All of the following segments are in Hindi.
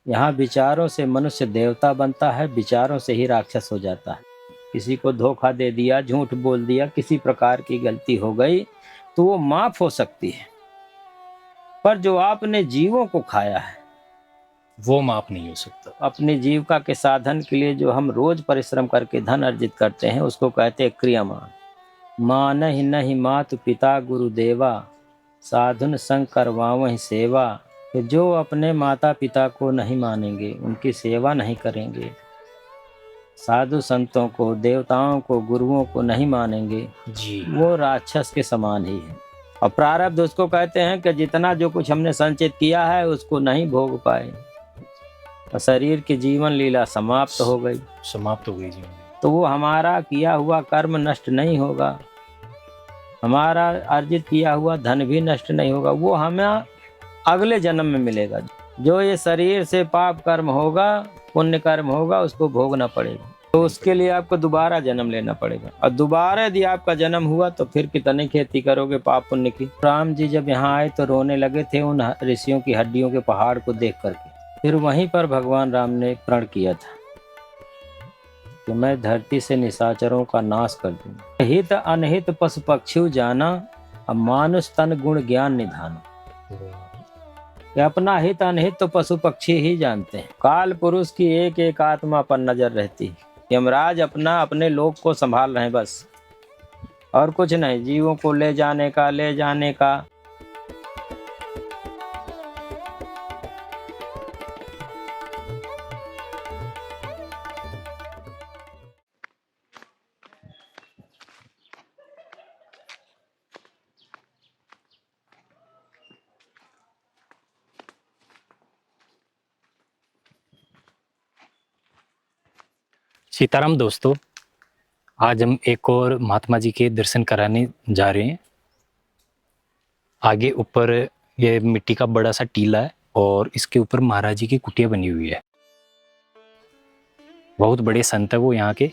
यहाँ विचारों से मनुष्य देवता बनता है, विचारों से ही राक्षस हो जाता है। किसी को धोखा दे दिया, झूठ बोल दिया, किसी प्रकार की गलती हो गई तो वो माफ हो सकती है, पर जो आपने जीवों को खाया है वो माफ नहीं हो सकता। अपनी जीविका के साधन के लिए जो हम रोज परिश्रम करके धन अर्जित करते हैं उसको कहते हैं क्रियामान। मानहि नहीं मातु पिता गुरु देवा, साधुन संग करवावहि सेवा। कि जो अपने माता पिता को नहीं मानेंगे, उनकी सेवा नहीं करेंगे, साधु संतों को, देवताओं को, गुरुओं को नहीं मानेंगे जी, वो राक्षस के समान ही है। और प्रारब्ध उसको कहते हैं कि जितना जो कुछ हमने संचित किया है उसको नहीं भोग पाए, और शरीर की जीवन लीला समाप्त हो गई जी। तो वो हमारा किया हुआ कर्म नष्ट नहीं होगा, हमारा अर्जित किया हुआ धन भी नष्ट नहीं होगा, वो हमें अगले जन्म में मिलेगा। जो ये शरीर से पाप कर्म होगा, पुण्य कर्म होगा, उसको भोगना पड़ेगा, तो उसके लिए आपको दोबारा जन्म लेना पड़ेगा। और दोबारा यदि आपका जन्म हुआ तो फिर कितनी खेती करोगे पाप पुण्य की। राम जी जब यहाँ आए तो रोने लगे थे उन ऋषियों की हड्डियों के पहाड़ को देख करके। फिर वहीं पर भगवान राम ने प्रण किया था कि मैं धरती से निशाचरों का नाश कर दूंगा। हित अनहित पशु पक्षी जाना, अब मानुष तन गुण ज्ञान निधाना। कि अपना हित अनहित तो पशु पक्षी ही जानते हैं। काल पुरुष की एक एक आत्मा पर नजर रहती है। यमराज अपने लोक को संभाल रहे हैं बस, और कुछ नहीं, जीवों को ले जाने का। सीताराम दोस्तों, आज हम एक और महात्मा जी के दर्शन कराने जा रहे हैं। आगे ऊपर ये मिट्टी का बड़ा सा टीला है और इसके ऊपर महाराज जी की कुटिया बनी हुई है। बहुत बड़े संत है वो यहाँ के,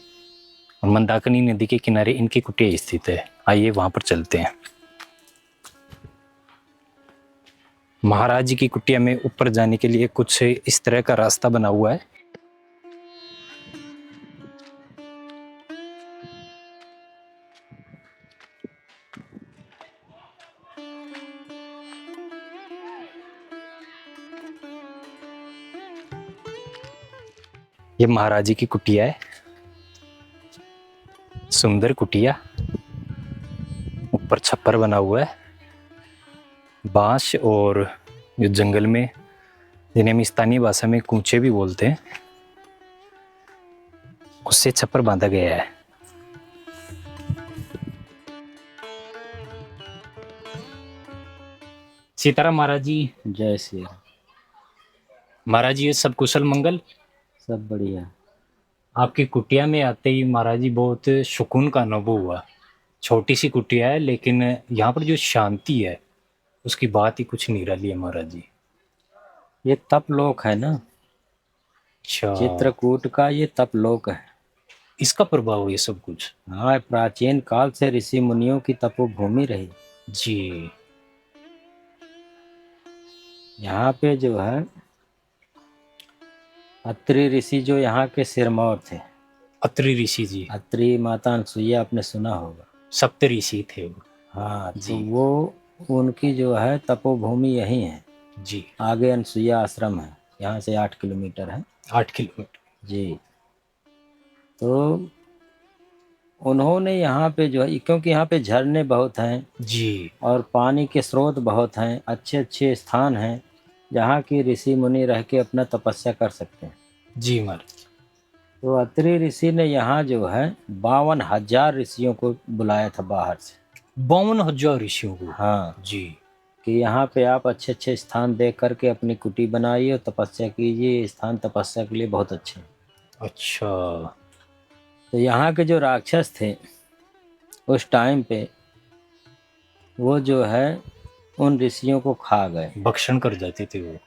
और मंदाकिनी नदी के किनारे इनकी कुटिया स्थित है। आइए वहां पर चलते हैं। महाराज जी की कुटिया में ऊपर जाने के लिए कुछ इस तरह का रास्ता बना हुआ है। ये महाराज जी की कुटिया है, सुंदर कुटिया। ऊपर छप्पर बना हुआ है, बांस और जो जंगल में, जिन्हें हम स्थानीय भाषा में कूचे भी बोलते हैं, उससे छप्पर बांधा गया है। सीताराम महाराज जी। जय श्री राम। महाराज जी, ये सब कुशल मंगल? सब बढ़िया। आपकी कुटिया में आते ही महाराज जी बहुत सुकून का अनुभव हुआ। छोटी सी कुटिया है लेकिन यहाँ पर जो शांति है उसकी बात ही कुछ निराली है महाराज जी। ये तप लोक है ना, अच्छा, चित्रकूट का ये तप लोक है। इसका प्रभाव ये सब कुछ? हाँ, प्राचीन काल से ऋषि मुनियों की तपोभूमि रही जी। यहाँ पे। जो है अत्रि ऋषि जो यहाँ के सिरमौर थे। अत्रि ऋषि जी, अत्रि माता अनसुईया आपने सुना होगा। सप्त ऋषि थे वो। हाँ, तो जी। वो उनकी जो है तपोभूमि यही है। जी। आगे अनसुईया आश्रम है, यहाँ से 8 किलोमीटर है। 8 किलोमीटर। जी। तो उन्होंने यहाँ पे जो है, क्योंकि यहाँ पे झरने बहुत हैं जी। और पानी के स्रोत बहुत हैं, अच्छे अच्छे स्थान हैं जहाँ की ऋषि मुनि रह के अपना तपस्या कर सकते हैं। जी महाराज। तो अत्रि ऋषि ने यहाँ जो है 52,000 ऋषियों को बुलाया था बाहर से। 52,000 ऋषियों को? हाँ जी। कि यहाँ पे आप अच्छे अच्छे स्थान देख करके अपनी कुटी बनाइए और तपस्या कीजिए। ये स्थान तपस्या के लिए बहुत अच्छे हैं। अच्छा। तो यहाँ के जो राक्षस थे उस टाइम पे, वो जो है उन ऋषियों को खा गए, भक्षण कर जाते थे वो।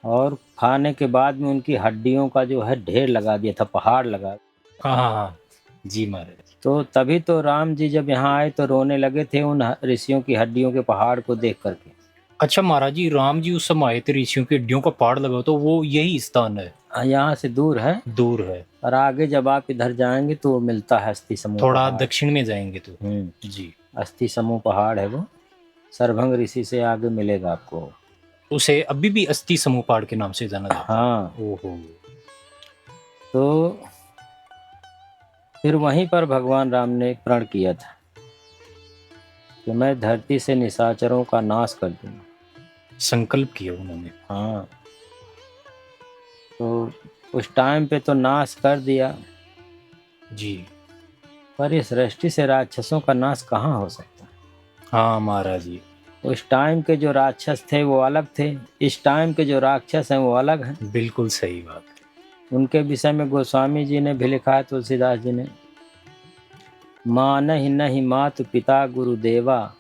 और खाने के बाद में उनकी हड्डियों का जो है ढेर लगा दिया था, पहाड़ लगा। हाँ हाँ हाँ जी महाराज। तो तभी तो राम जी जब यहाँ आए तो रोने लगे थे उन ऋषियों की हड्डियों के पहाड़ को देख करके। अच्छा महाराज जी, राम जी उस समय आए थे, ऋषियों की हड्डियों का पहाड़ लगा, तो वो यही स्थान है? यहाँ से दूर है, दूर है, और आगे जब आप इधर जाएंगे तो वो मिलता है अस्थि समूह थोड़ा पहाड़। दक्षिण में जाएंगे तो। हम्म, जी। अस्थि समूह पहाड़ है वो, सरभंग ऋषि से आगे मिलेगा आपको। उसे अभी भी अस्थि समूह पहाड़ के नाम से जाना जाता हाँ, है? ओहो। तो फिर वहीं पर भगवान राम ने एक प्रण किया था कि मैं धरती से निशाचरों का नाश कर दूंगा। संकल्प किया उन्होंने। हाँ, तो उस टाइम पे तो नाश कर दिया, जी। पर इस सृष्टि से राक्षसों का नाश कहाँ हो सकता है। हाँ महाराज जी। उस टाइम के जो राक्षस थे वो अलग थे, इस टाइम के जो राक्षस हैं वो अलग हैं। बिल्कुल सही बात है। उनके विषय में गोस्वामी जी ने भी लिखा है, तुलसीदास जी ने, मानहि नहीं मातु पिता गुरुदेवा,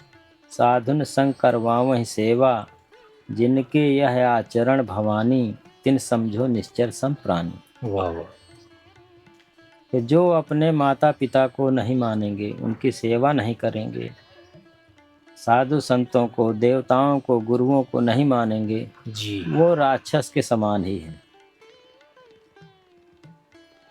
साधुन संग करवावहि सेवा, जिनके यह आचरण भवानी, तिन समझो निश्चर सम प्राणी। वाह वाह। कि जो अपने माता पिता को नहीं मानेंगे, उनकी सेवा नहीं करेंगे, साधु संतों को, देवताओं को, गुरुओं को नहीं मानेंगे, जी। वो राक्षस के समान ही है।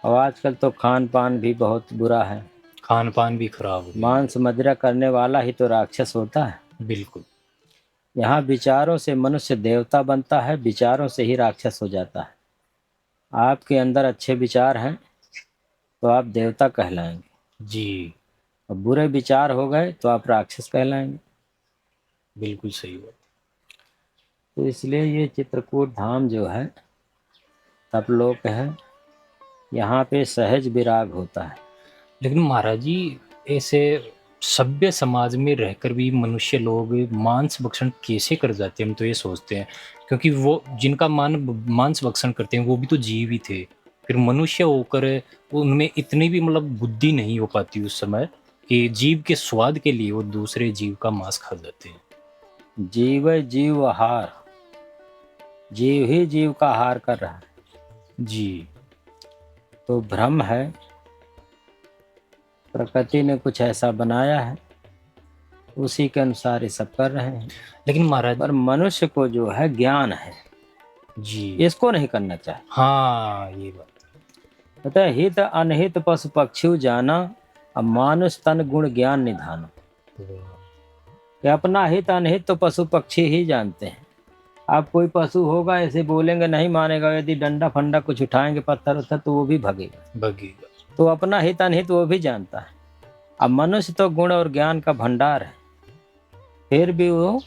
और आजकल तो खान पान भी बहुत बुरा है, खान पान भी खराब हो गया। मांस मदिरा करने वाला ही तो राक्षस होता है। बिल्कुल। यहाँ विचारों से मनुष्य देवता बनता है, विचारों से ही राक्षस हो जाता है। आपके अंदर अच्छे विचार हैं तो आप देवता कहलाएंगे, जी। और बुरे विचार हो गए तो आप राक्षस कहलाएंगे। बिल्कुल सही बात। तो इसलिए ये चित्रकूट धाम जो है तपलोक है, यहाँ पे सहज विराग होता है। लेकिन महाराज जी, ऐसे सभ्य समाज में रहकर भी मनुष्य लोग मांस भक्षण कैसे कर जाते हैं, हम तो ये सोचते हैं। क्योंकि वो जिनका मांस भक्षण करते हैं वो भी तो जीव ही थे। फिर मनुष्य होकर उनमें इतनी भी मतलब बुद्धि नहीं हो पाती उस समय कि जीव के स्वाद के लिए वो दूसरे जीव का मांस खा जाते हैं। जीव जीव हार, जीव ही जीव का हार कर रहा है। जी। तो भ्रम है, प्रकृति ने कुछ ऐसा बनाया है, उसी के अनुसार ये सब कर रहे हैं। लेकिन महाराज। पर मनुष्य को जो है ज्ञान है, जी। इसको नहीं करना चाहिए। हाँ, ये बात। पता है, हित अनहित पशु पक्षी जाना, अब मानुष तन गुण ज्ञान निधाना। कि अपना हित अनहित तो पशु पक्षी ही जानते हैं। आप कोई पशु होगा ऐसे बोलेंगे नहीं मानेगा, यदि डंडा फंडा कुछ उठाएंगे पत्थर उत्थर तो वो भी भगेगा। भगेगा। तो अपना हित अनहित वो भी जानता है। अब मनुष्य तो गुण और ज्ञान का भंडार है, फिर भी वो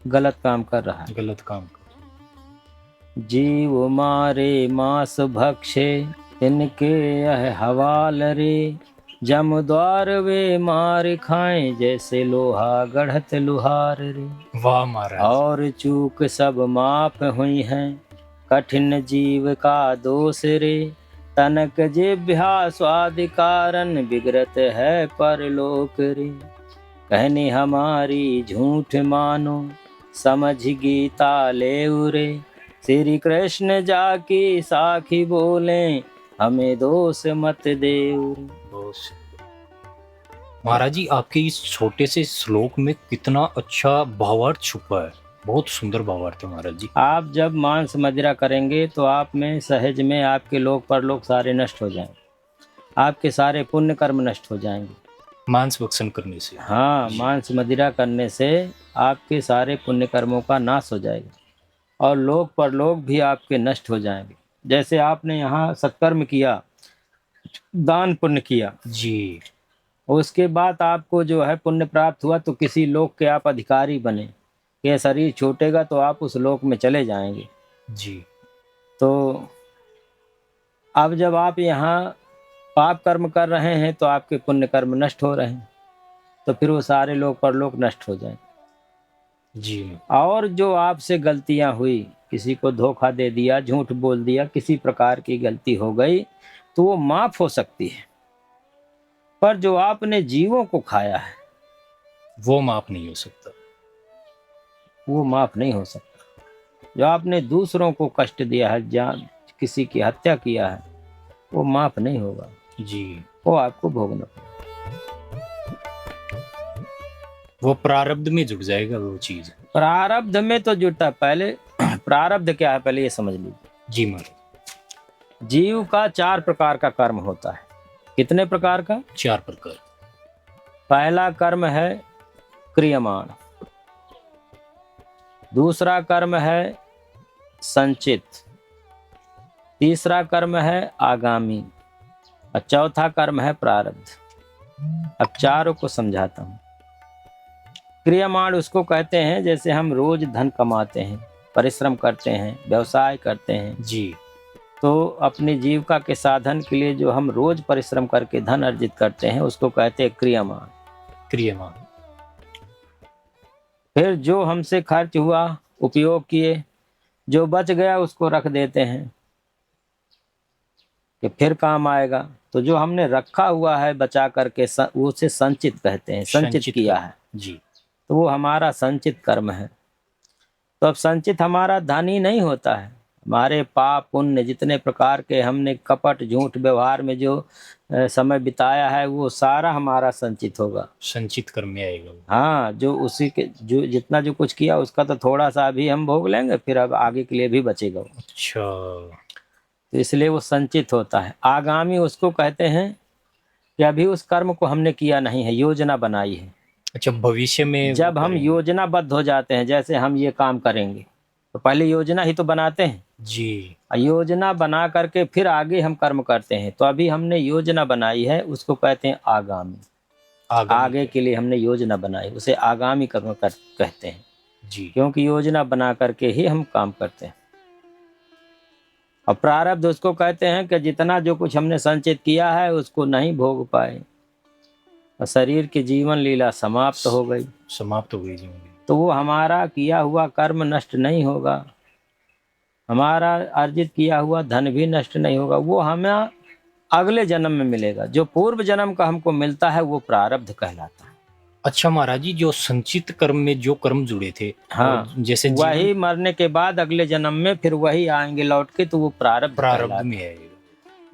गलत काम कर रहा है। गलत काम कर। जीव मारे मांस भक्षे, इनके यह हवाल रे, जम द्वार वे मार खाएं, जैसे लोहा गढ़त लुहार रे। वाह महाराज। और चूक सब माफ हुई हैं, कठिन जीव का दोष रे, तनक जिभ्या स्वादि कारण, बिगड़त है परलोक रे। कहनी हमारी झूठ मानो, समझ गीता ले उरे, श्री कृष्ण जाकी साखी बोले, हमें दोष मत दे उरे। महाराज जी, आपके इस छोटे से श्लोक में कितना अच्छा भावार्थ छुपा है। बहुत सुंदर भावार्थ है महाराज जी। आप जब मांस मदिरा करेंगे तो आप में सहज में आपके लोक परलोक सारे नष्ट हो जाएंगे, आपके सारे पुण्य कर्म नष्ट हो जाएंगे। मांस भक्षण करने से। हाँ, मांस मदिरा करने से आपके सारे पुण्य कर्मों का नाश हो जाएगा, और लोक परलोक भी आपके नष्ट हो जाएंगे। जैसे आपने यहाँ सत्कर्म किया, दान पुण्य किया, जी। उसके बाद आपको जो है पुण्य प्राप्त हुआ, तो किसी लोक के आप अधिकारी बने, कि शरीर छूटेगा तो आप उस लोक में चले जाएंगे। जी। तो अब जब आप यहाँ पाप कर्म कर रहे हैं तो आपके पुण्य कर्म नष्ट हो रहे हैं, तो फिर वो सारे लोक परलोक नष्ट हो जाएंगे। जी। और जो आपसे गलतियां हुई, किसी को धोखा दे दिया, झूठ बोल दिया, किसी प्रकार की गलती हो गई, तो वो माफ हो सकती है। पर जो आपने जीवों को खाया है वो माफ नहीं हो सकता। वो माफ नहीं हो सकता। जो आपने दूसरों को कष्ट दिया है, जान किसी की हत्या किया है, वो माफ नहीं होगा। जी। वो आपको भोगना पड़ेगा। वो प्रारब्ध में झुक जाएगा वो चीज। प्रारब्ध में तो जुटा पहले। प्रारब्ध क्या है पहले ये समझ लीजिए। जी महाराज। जीव का 4 प्रकार का कर्म होता है। कितने प्रकार का? 4 प्रकार। पहला कर्म है क्रियमाण, दूसरा कर्म है संचित, तीसरा कर्म है आगामी और चौथा कर्म है प्रारब्ध। अब चारों को समझाता हूँ। क्रियमाण उसको कहते हैं जैसे हम रोज धन कमाते हैं, परिश्रम करते हैं, व्यवसाय करते हैं, जी। तो अपनी जीविका के साधन के लिए जो हम रोज परिश्रम करके धन अर्जित करते हैं उसको कहते हैं क्रियमाण। क्रियमाण। फिर जो हमसे खर्च हुआ, उपयोग किए, जो बच गया उसको रख देते हैं कि फिर काम आएगा। तो जो हमने रखा हुआ है बचा करके उसे संचित कहते हैं, संचित किया है जी। तो वो हमारा संचित कर्म है। तो अब संचित हमारा धन ही नहीं होता है, हमारे पाप पुण्य जितने प्रकार के हमने कपट झूठ व्यवहार में जो समय बिताया है वो सारा हमारा संचित होगा, संचित कर्म में आएगा वो। हाँ, जो उसी के जो जितना जो कुछ किया उसका तो थोड़ा सा अभी हम भोग लेंगे, फिर अब आगे के लिए भी बचेगा वो। अच्छा। तो इसलिए वो संचित होता है। आगामी उसको कहते हैं कि अभी उस कर्म को हमने किया नहीं है, योजना बनाई है। अच्छा, भविष्य में जब वो हम करेंगे। योजनाबद्ध हो जाते हैं, जैसे हम ये काम करेंगे तो पहले योजना ही तो बनाते हैं, जी। योजना बना करके फिर आगे हम कर्म करते हैं। तो अभी हमने योजना बनाई है उसको कहते हैं आगामी। आगे के लिए हमने योजना बनाई उसे आगामी कर्म कहते हैं, जी। क्योंकि योजना बना करके ही हम काम करते हैं। और प्रारब्ध उसको कहते हैं कि जितना जो कुछ हमने संचित किया है उसको नहीं भोग पाए और शरीर की जीवन लीला समाप्त हो गई, समाप्त हो गई जीवन। तो वो हमारा किया हुआ कर्म नष्ट नहीं होगा, हमारा अर्जित किया हुआ धन भी नष्ट नहीं होगा, वो हमें अगले जन्म में मिलेगा। जो पूर्व जन्म का हमको मिलता है वो प्रारब्ध कहलाता है। अच्छा महाराज जी, जो संचित कर्म में जो कर्म जुड़े थे, हाँ, जैसे वही मरने के बाद अगले जन्म में फिर वही आएंगे लौट के, तो वो प्रारब्ध प्रारब्ध में आएगा।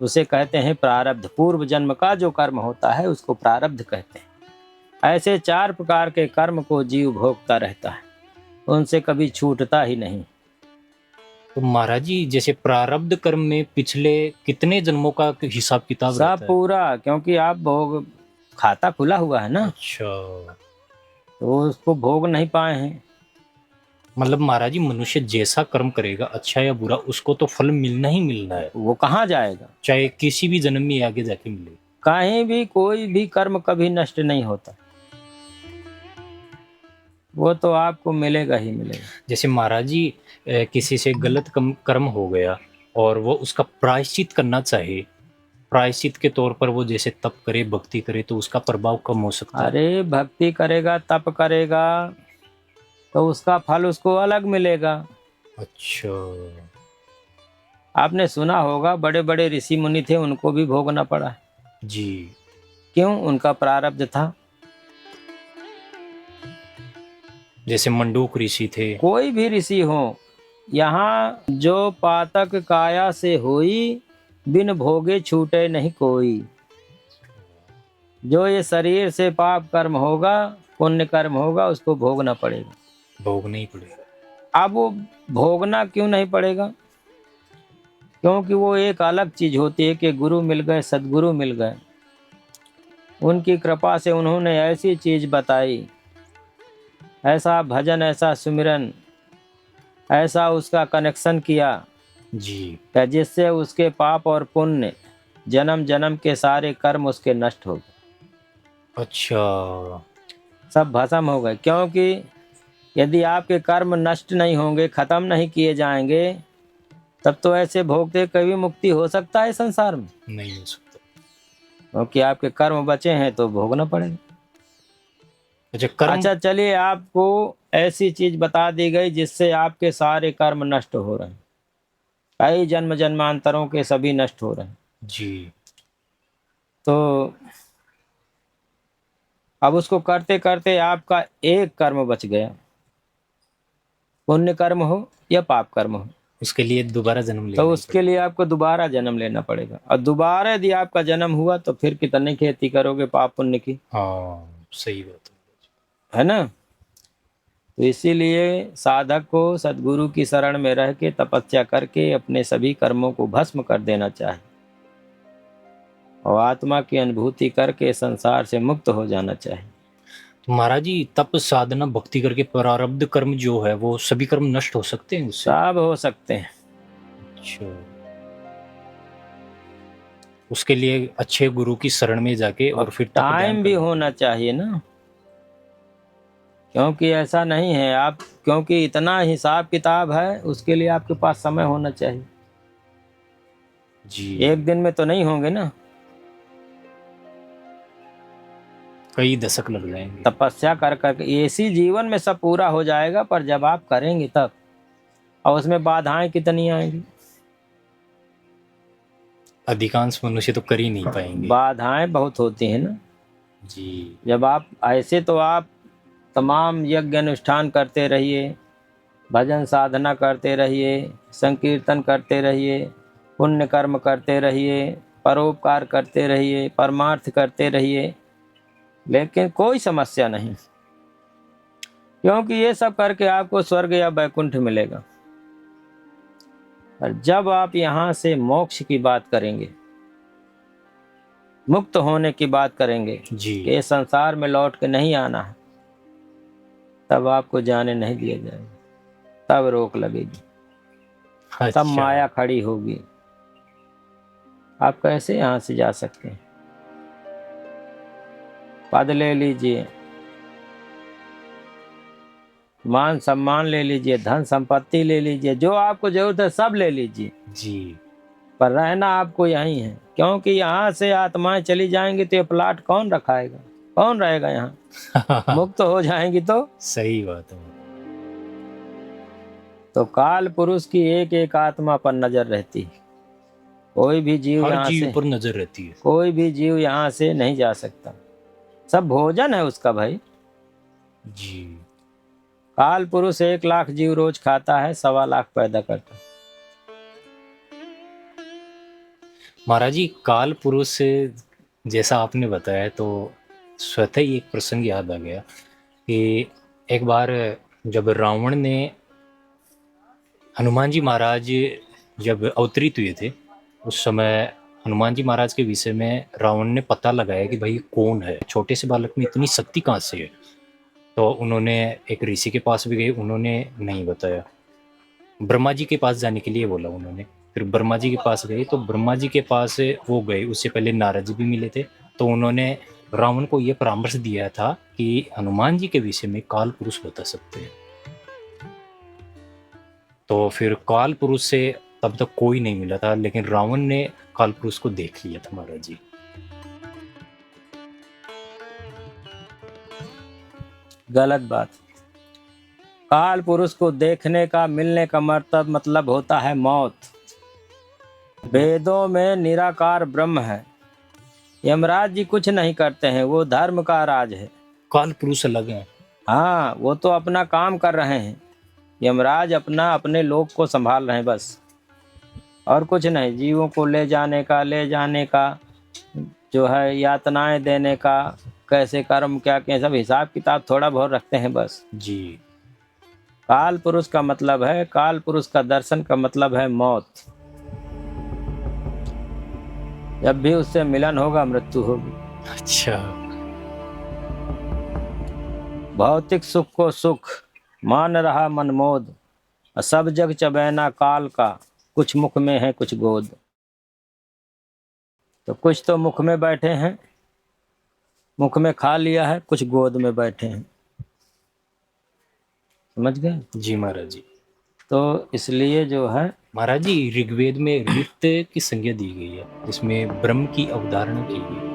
उसे कहते हैं प्रारब्ध। पूर्व जन्म का जो कर्म होता है उसको प्रारब्ध कहते हैं। ऐसे 4 प्रकार के कर्म को जीव भोगता रहता है, उनसे कभी छूटता ही नहीं। तो महाराज जी, जैसे प्रारब्ध कर्म में पिछले कितने जन्मों का हिसाब किताब सब रहता है? पूरा, क्योंकि आप भोग खाता खुला हुआ है ना, अच्छा, तो उसको भोग नहीं पाए हैं। मतलब महाराज जी, मनुष्य जैसा कर्म करेगा अच्छा या बुरा, उसको तो फल मिलना ही मिलना है, वो कहाँ जाएगा, चाहे किसी भी जन्म में आगे जाके मिले। कहीं भी कोई भी कर्म कभी नष्ट नहीं होता, वो तो आपको मिलेगा ही मिलेगा। जैसे महाराज जी, किसी से गलत कर्म हो गया और वो उसका प्रायश्चित करना चाहे, प्रायश्चित के तौर पर वो जैसे तप करे, भक्ति करे, तो उसका प्रभाव कम हो सकता है। अरे भक्ति करेगा, तप करेगा तो उसका फल उसको अलग मिलेगा। अच्छा। आपने सुना होगा बड़े बड़े ऋषि मुनि थे, उनको भी भोगना पड़ा। जी। क्यों? उनका प्रारब्ध था। जैसे मंडूक ऋषि थे। कोई भी ऋषि हो, यहाँ जो पातक काया से होई, बिन भोगे छूटे नहीं कोई। जो ये शरीर से पाप कर्म होगा, पुण्य कर्म होगा, उसको भोगना पड़ेगा। भोगना ही पड़ेगा। अब वो भोगना क्यों नहीं पड़ेगा? क्योंकि वो एक अलग चीज होती है कि गुरु मिल गए, सदगुरु मिल गए, उनकी कृपा से उन्होंने ऐसी चीज बताई, ऐसा भजन, ऐसा सुमिरन, ऐसा उसका कनेक्शन किया जी। जिससे उसके पाप और पुण्य, जन्म जन्म के सारे कर्म उसके नष्ट हो गए। अच्छा। सब भस्म हो गए। क्योंकि यदि आपके कर्म नष्ट नहीं होंगे, खत्म नहीं किए जाएंगे, तब तो ऐसे भोगते कभी मुक्ति हो सकता है संसार में? नहीं हो सकता। क्योंकि आपके कर्म बचे हैं तो भोगना पड़ेगा। अच्छा, कर्म। अच्छा चलिए, आपको ऐसी चीज बता दी गई जिससे आपके सारे कर्म नष्ट हो रहे हैं, कई जन्म जन्मांतरों के सभी नष्ट हो रहे हैं। जी। तो अब उसको करते करते आपका एक कर्म बच गया, पुण्य कर्म हो या पाप कर्म हो, उसके लिए दोबारा जन्म लेना तो ही उसके लिए आपको दोबारा जन्म लेना पड़ेगा। और दोबारा यदि आपका जन्म हुआ तो फिर कितनी खेती करोगे पाप पुण्य की, हाँ, सही बात है ना। तो इसीलिए साधक को सद्गुरु की शरण में रह के तपस्या करके अपने सभी कर्मों को भस्म कर देना चाहिए और आत्मा की अनुभूति करके संसार से मुक्त हो जाना चाहिए। तो महाराज जी तप साधना भक्ति करके प्रारब्ध कर्म जो है वो सभी कर्म नष्ट हो सकते हैं उससे? सब हो सकते हैं। अच्छा, उसके लिए अच्छे गुरु की शरण में जाके और फिर तप ध्यान टाइम भी करना होना चाहिए ना, क्योंकि ऐसा नहीं है आप, क्योंकि इतना हिसाब किताब है, उसके लिए आपके पास समय होना चाहिए। जी। एक दिन में तो नहीं होंगे ना, कई दशक लग जाएंगे। तपस्या कर कर के इसी जीवन में सब पूरा हो जाएगा, पर जब आप करेंगे तब, और उसमें बाधाएं कितनी आएंगी। अधिकांश मनुष्य तो कर ही नहीं पाएंगे। बाधाएं बहुत होती हैं ना जी। जब आप ऐसे, तो आप तमाम यज्ञ अनुष्ठान करते रहिए, भजन साधना करते रहिए, संकीर्तन करते रहिए, पुण्य कर्म करते रहिए, परोपकार करते रहिए, परमार्थ करते रहिए, लेकिन कोई समस्या नहीं, क्योंकि ये सब करके आपको स्वर्ग या वैकुंठ मिलेगा। और जब आप यहाँ से मोक्ष की बात करेंगे, मुक्त होने की बात करेंगे जी। कि इस संसार में लौट के नहीं आना है, तब आपको जाने नहीं दिया जाएगा, तब रोक लगेगी, अच्छा। तब माया खड़ी होगी। आप कैसे यहाँ से जा सकते हैं? पद ले लीजिए, मान सम्मान ले लीजिए, धन संपत्ति ले लीजिए, जो आपको जरूरत है सब ले लीजिए, जी। पर रहना आपको यहीं है, क्योंकि यहाँ से आत्माएं चली जाएंगी तो ये प्लाट कौन रखाएगा, कौन रहेगा यहाँ? मुक्त हो जाएंगी तो सही बात है। तो काल पुरुष की एक एक आत्मा पर नजर रहती है, कोई भी जीव हर यहाँ जीव से, पर नजर रहती है। कोई भी जीव यहाँ से नहीं जा सकता, सब भोजन है उसका भाई। जी। काल पुरुष 1 लाख जीव रोज खाता है, 1.25 लाख पैदा करता है। महाराज जी काल पुरुष से जैसा आपने बताया तो स्वतः ही एक प्रसंग याद आ गया कि एक बार जब रावण ने हनुमान जी महाराज जब अवतरित हुए थे, उस समय हनुमान जी महाराज के विषय में रावण ने पता लगाया कि भाई कौन है, छोटे से बालक में इतनी शक्ति कहाँ से है। तो उन्होंने एक ऋषि के पास भी गए, उन्होंने नहीं बताया। ब्रह्मा जी के पास जाने के लिए बोला उन्होंने, फिर ब्रह्मा जी के पास गए, तो ब्रह्मा जी के पास वो गए, उससे पहले नारद जी भी मिले थे, तो उन्होंने रावण को ये परामर्श दिया था कि हनुमान जी के विषय में काल पुरुष बता सकते हैं। तो फिर काल पुरुष से तब तक कोई नहीं मिला था, लेकिन रावण ने काल पुरुष को देख लिया था महाराज जी। गलत बात। काल पुरुष को देखने का, मिलने का मतलब होता है मौत। वेदों में निराकार ब्रह्म है, यमराज जी कुछ नहीं करते हैं, वो धर्म का राज है। काल पुरुष अलग है। हाँ, वो तो अपना काम कर रहे हैं, यमराज अपने लोक को संभाल रहे हैं बस, और कुछ नहीं। जीवों को ले जाने का जो है, यातनाएं देने का, कैसे कर्म क्या क्या, सब हिसाब किताब थोड़ा बहुत रखते हैं बस। जी। काल पुरुष का मतलब है, काल पुरुष का दर्शन का मतलब है मौत। जब भी उससे मिलन होगा, मृत्यु होगी। अच्छा। भौतिक सुख को सुख मान रहा मनमोद, सब जग चबैना काल का, कुछ मुख में है कुछ गोद। तो कुछ तो मुख में बैठे हैं, मुख में खा लिया है, कुछ गोद में बैठे हैं, समझ गए? जी महाराज जी। तो इसलिए जो है, महाराज जी ऋग्वेद में ऋत की संज्ञा दी गई है, जिसमें ब्रह्म की अवधारणा की गई है।